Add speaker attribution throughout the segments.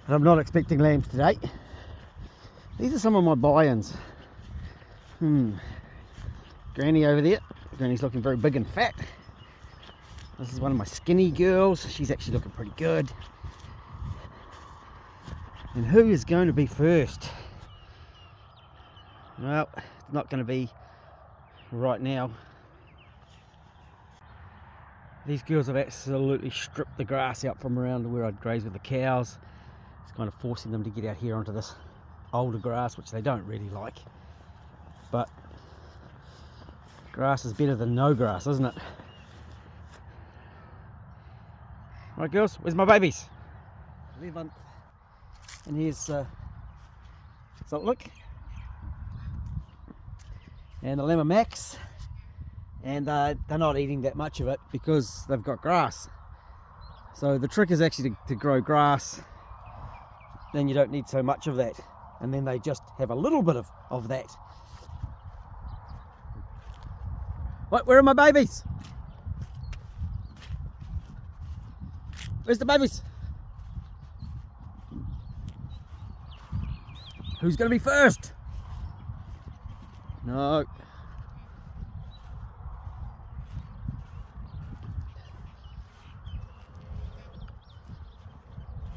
Speaker 1: But I'm not expecting lambs today. These are some of my buy-ins. Granny over there. Granny's looking very big and fat. This is one of my skinny girls. She's actually looking pretty good. And who is going to be first? Well, it's not going to be right now. These girls have absolutely stripped the grass out from around where I'd graze with the cows. It's kind of forcing them to get out here onto this older grass, which they don't really like. But grass is better than no grass, isn't it? Right, girls, where's my babies? 11th. And here's Salt Lick. And the Lemma Max. And they're not eating that much of it because they've got grass. So the trick is actually to grow grass. Then you don't need so much of that. And then they just have a little bit of that. What? Where are my babies? Where's the babies? Who's going to be first? No.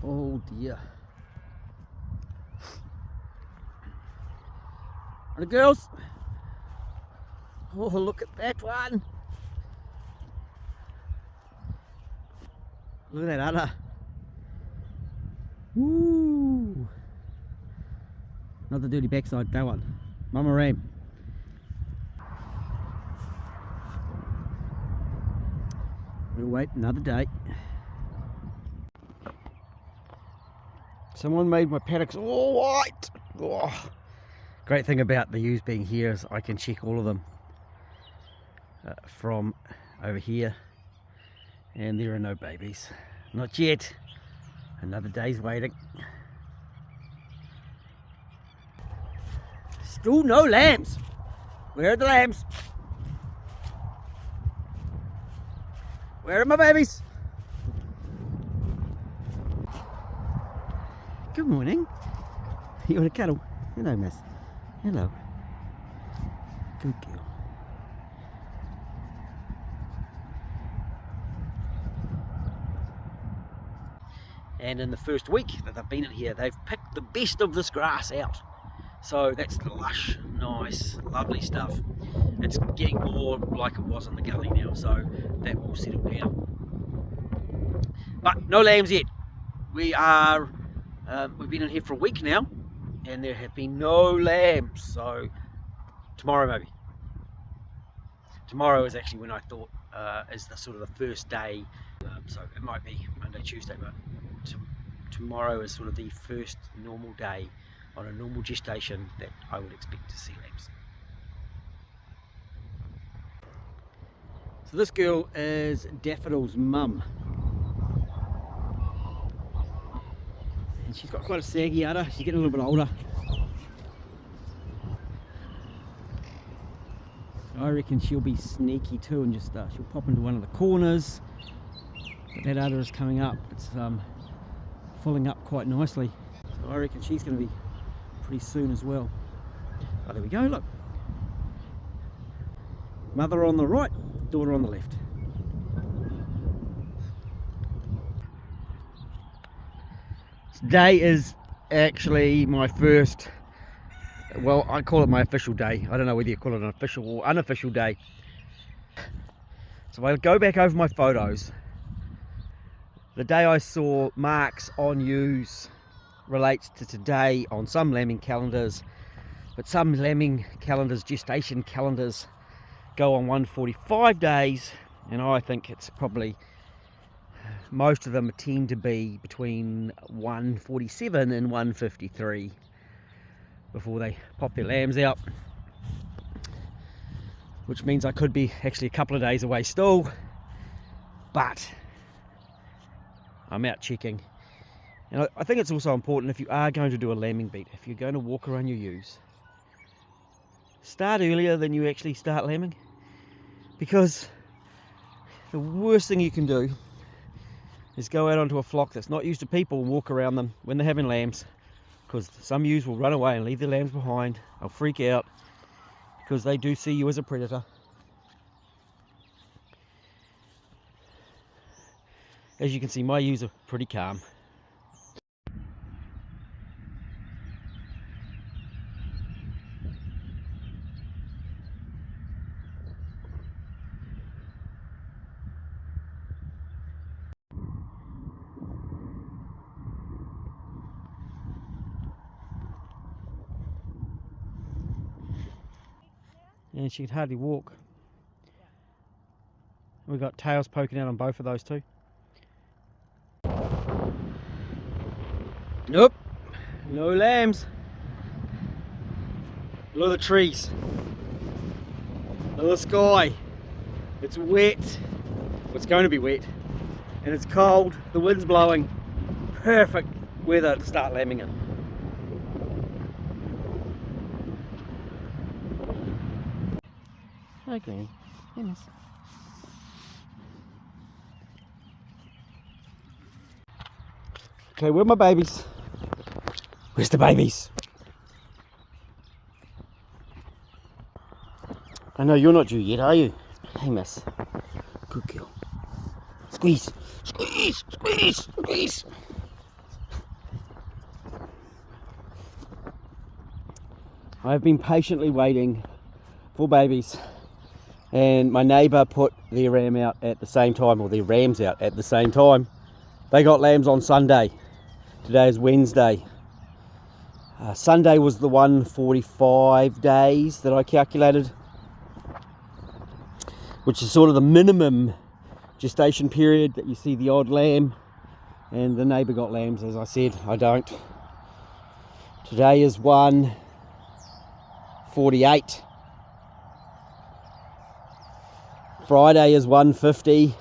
Speaker 1: Oh dear. Are the girls? Oh, look at that one. Look at that udder. Woo! Not the dirty backside, that one. Mama ram. We'll wait another day. Someone made my paddocks all white. Oh. Great thing about the ewes being here is I can check all of them from over here, and there are no babies. Not yet. Another day's waiting. Still no lambs. Where are the lambs? Where are my babies? Good morning. You want a cuddle? Hello, miss. Hello. Good girl. And in the first week that they've been in here, they've picked the best of this grass out. So that's the lush, nice, lovely stuff. It's getting more like it was in the gully now, so that will settle down. But no lambs yet. We've been in here for a week now, and there have been no lambs. So tomorrow maybe. Tomorrow is actually when I thought is the sort of the first day. So it might be Monday, Tuesday, but tomorrow is sort of the first normal day on a normal gestation that I would expect to see lambs. So this girl is Daffodil's mum. And she's got quite a saggy udder. She's getting a little bit older. I reckon she'll be sneaky too and just she'll pop into one of the corners. But that udder is coming up. It's filling up quite nicely. So I reckon she's going to be pretty soon as well. Oh, there we go, look. Mother on the right, daughter on the left. Today is actually my first, well, I call it my official day. I don't know whether you call it an official or unofficial day. So I'll go back over my photos. The day I saw marks on ewes relates to today on some lambing calendars, but some lambing calendars, gestation calendars, go on 145 days, and I think it's probably, most of them tend to be between 147 and 153 before they pop their lambs out, which means I could be actually a couple of days away still, but I'm out checking. And I think it's also important, if you are going to do a lambing beat, if you're going to walk around your ewes, start earlier than you actually start lambing, because the worst thing you can do is go out onto a flock that's not used to people and walk around them when they're having lambs, because some ewes will run away and leave their lambs behind. They'll freak out because they do see you as a predator. As you can see, my ewes are pretty calm. And she could hardly walk. We've got tails poking out on both of those too. Nope, no lambs. Look at the trees. Look at the sky. It's wet. Well, it's going to be wet. And it's cold. The wind's blowing. Perfect weather to start lambing in. Hi, Granny. Hey, miss. Okay, where are my babies? Where's the babies? I know you're not due yet, are you? Hey, miss. Good girl. Squeeze, squeeze, squeeze, squeeze. I've been patiently waiting for babies, and my neighbour put their ram out at the same time, or their rams out at the same time. They got lambs on Sunday. Today is Wednesday. Sunday was the 145 days that I calculated, which is sort of the minimum gestation period that you see the odd lamb. And the neighbour got lambs, as I said. I don't. Today is 148. Friday is 150.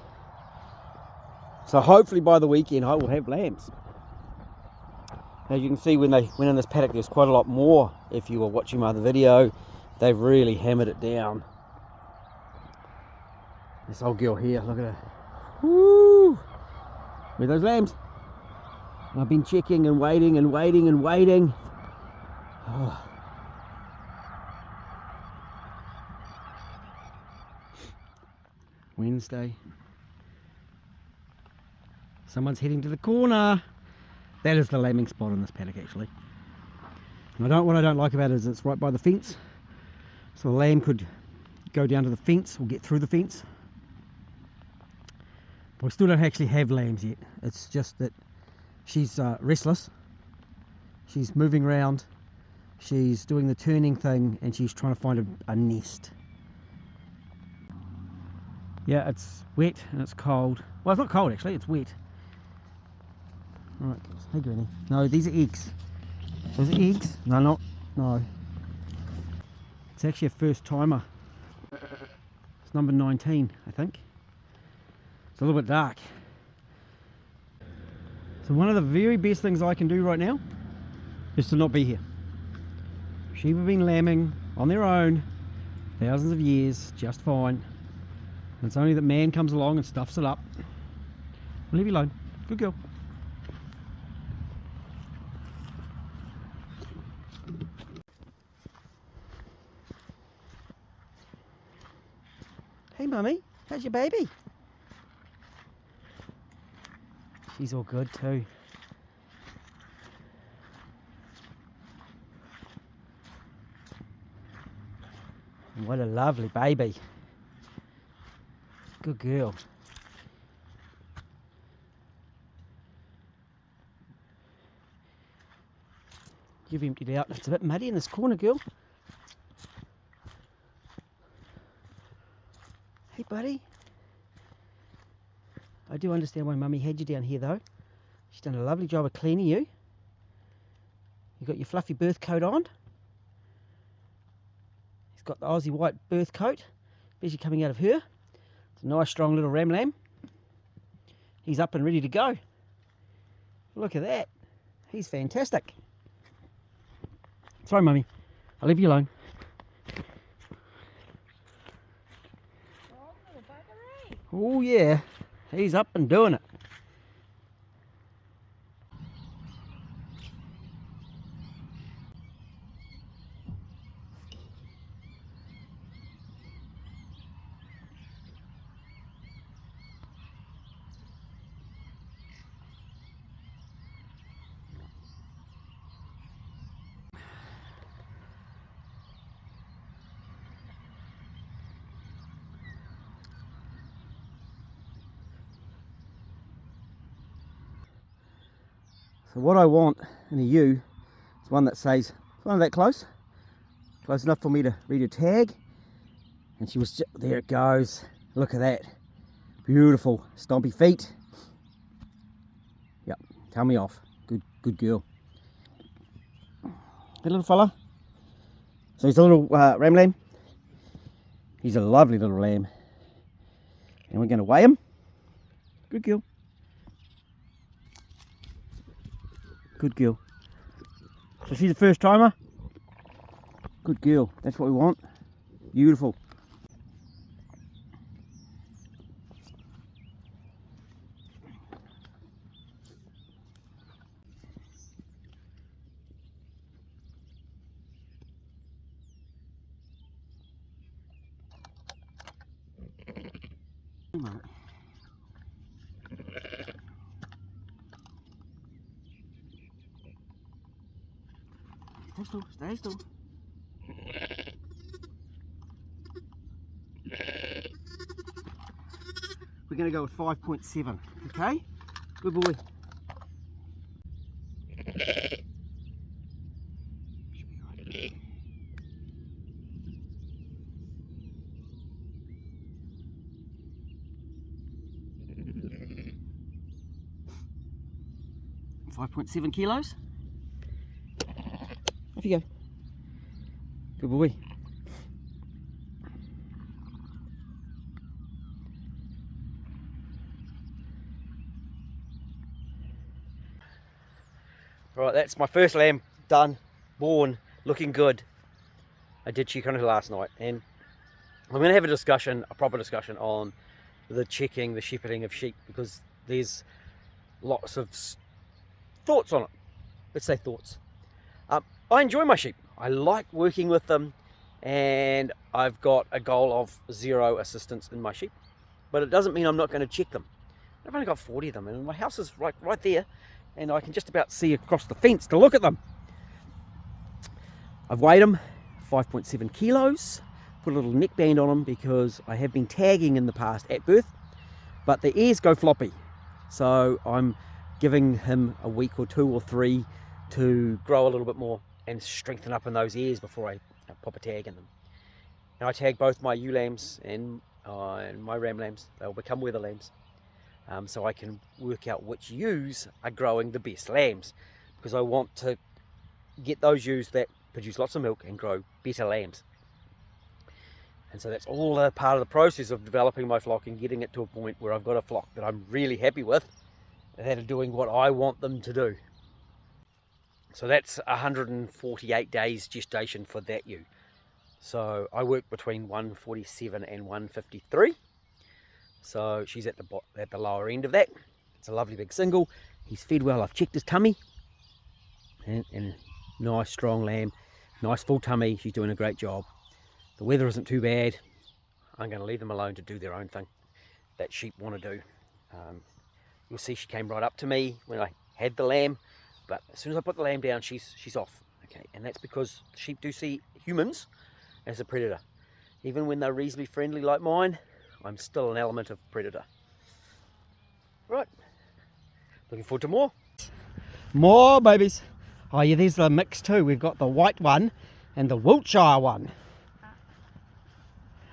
Speaker 1: So hopefully by the weekend I will have lambs. As you can see, when they went in this paddock, there's quite a lot more. If you were watching my other video, they've really hammered it down. This old girl here, look at her. Woo! Where are those lambs? I've been checking and waiting and waiting and waiting. Oh. Wednesday. Someone's heading to the corner. That is the lambing spot in this paddock, actually. And what I don't like about it is it's right by the fence. So the lamb could go down to the fence or get through the fence. But we still don't actually have lambs yet. It's just that she's restless. She's moving around. She's doing the turning thing, and she's trying to find a nest. Yeah, it's wet and it's cold. Well, it's not cold actually, it's wet. Alright, girls. Hey, Granny. No, these are eggs. Those are eggs? No, not. No. It's actually a first timer. It's number 19, I think. It's a little bit dark. So one of the very best things I can do right now is to not be here. Sheep have been lambing on their own thousands of years, just fine. And it's only that man comes along and stuffs it up. I'll leave you alone. Good girl. Hey, Mummy. How's your baby? She's all good too. What a lovely baby. Good girl. You've emptied out. It's a bit muddy in this corner, girl. Hey, buddy. I do understand why Mummy had you down here, though. She's done a lovely job of cleaning you. You've got your fluffy birth coat on. He's got the Aussie white birth coat, especially coming out of her. It's a nice, strong little ram lamb. He's up and ready to go. Look at that. He's fantastic. Sorry, Mummy. I'll leave you alone. Oh, yeah. He's up and doing it. So what I want in a ewe is one that says, one that close enough for me to read her tag. And she was just, there it goes. Look at that. Beautiful, stompy feet. Yep, tell me off. Good girl. Hey little fella. So he's a little ram lamb. He's a lovely little lamb. And we're going to weigh him. Good girl. Good girl. So she's a first timer. Good girl. That's what we want. Beautiful. Stay still, stay still. We're going to go with 5.7, okay? Good boy. .7 kilos. Off you go. Good boy. Right, that's my first lamb done, born, looking good. I did check on her last night, and I'm going to have a proper discussion on the checking, the shepherding of sheep, because there's lots of thoughts on it. Let's say thoughts. I enjoy my sheep. I like working with them, and I've got a goal of 0 assistance in my sheep, but it doesn't mean I'm not going to check them. I've only got 40 of them, and my house is right there, and I can just about see across the fence to look at them. I've weighed them, 5.7 kilos, put a little neckband on them because I have been tagging in the past at birth, but the ears go floppy, so I'm giving him a week or 2 or 3 to grow a little bit more and strengthen up in those ears before I pop a tag in them. And I tag both my ewe lambs and my ram lambs. They'll become weather lambs, so I can work out which ewes are growing the best lambs, because I want to get those ewes that produce lots of milk and grow better lambs. And so that's all a part of the process of developing my flock and getting it to a point where I've got a flock that I'm really happy with, that are doing what I want them to do. So that's 148 days gestation for that ewe. So I work between 147 and 153. So she's at the lower end of that. It's a lovely big single. He's fed well. I've checked his tummy. And nice strong lamb. Nice full tummy. She's doing a great job. The weather isn't too bad. I'm going to leave them alone to do their own thing that sheep want to do. You'll see she came right up to me when I had the lamb. But as soon as I put the lamb down, she's off. Okay, and that's because sheep do see humans as a predator. Even when they're reasonably friendly like mine, I'm still an element of predator. Right, looking forward to more. More babies. Oh yeah, there's the mix too. We've got the white one and the Wiltshire one.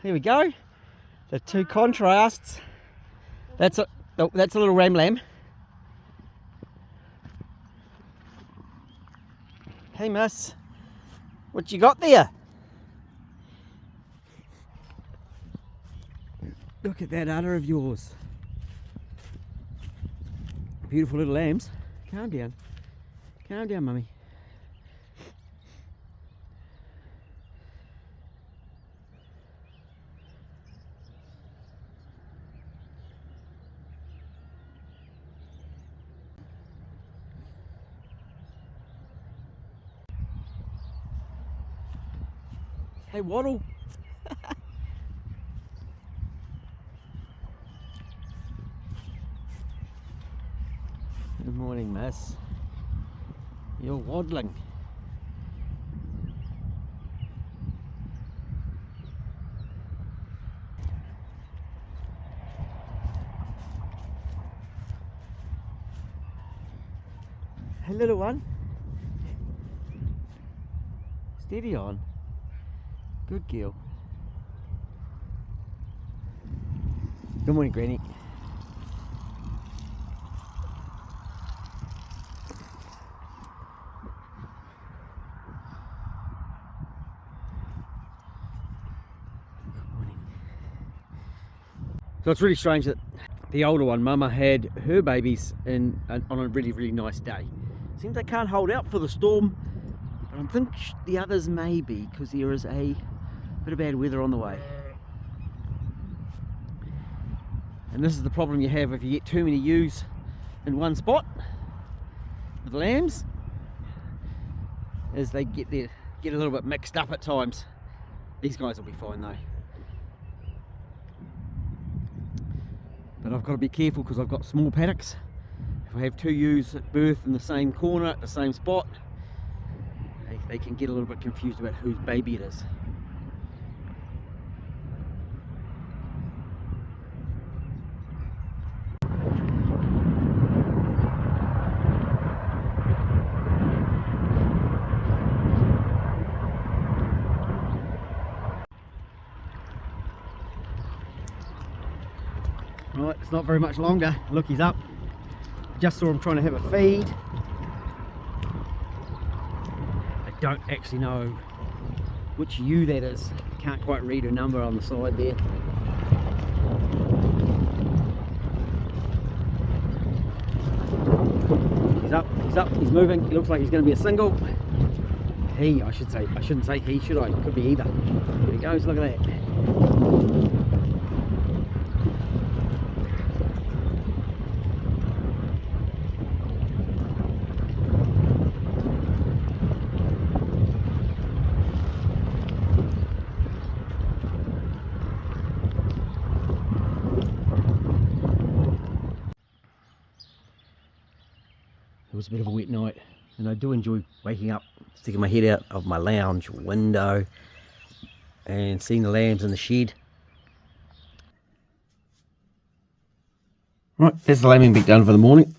Speaker 1: Here we go. The two contrasts. That's a little ram lamb. Hey miss, what you got there? Look at that udder of yours. Beautiful little lambs. Calm down. Calm down, mummy. Hey, Waddle. Good morning, miss. You're waddling. Hey, little one. Steady on. Good girl. Good morning, Granny. So it's really strange that the older one, Mama, had her babies on a really, really nice day. Seems they can't hold out for the storm, but I think the others may be, because there is a bit of bad weather on the way. And this is the problem you have if you get too many ewes in one spot with lambs, is they get a little bit mixed up at times. These guys will be fine though. But I've got to be careful because I've got small paddocks. If I have two ewes at birth in the same corner at the same spot, they can get a little bit confused about whose baby it is. Right, it's not very much longer. Look, he's up. Just saw him trying to have a feed. I don't actually know which ewe that is. Can't quite read her number on the side there. He's up, he's moving. He looks like he's going to be a single. He, I should say. I shouldn't say he, should I? It could be either. There he goes, look at that. It was a bit of a wet night, and I do enjoy waking up, sticking my head out of my lounge window and seeing the lambs in the shed. Right, that's the lambing bit done for the morning.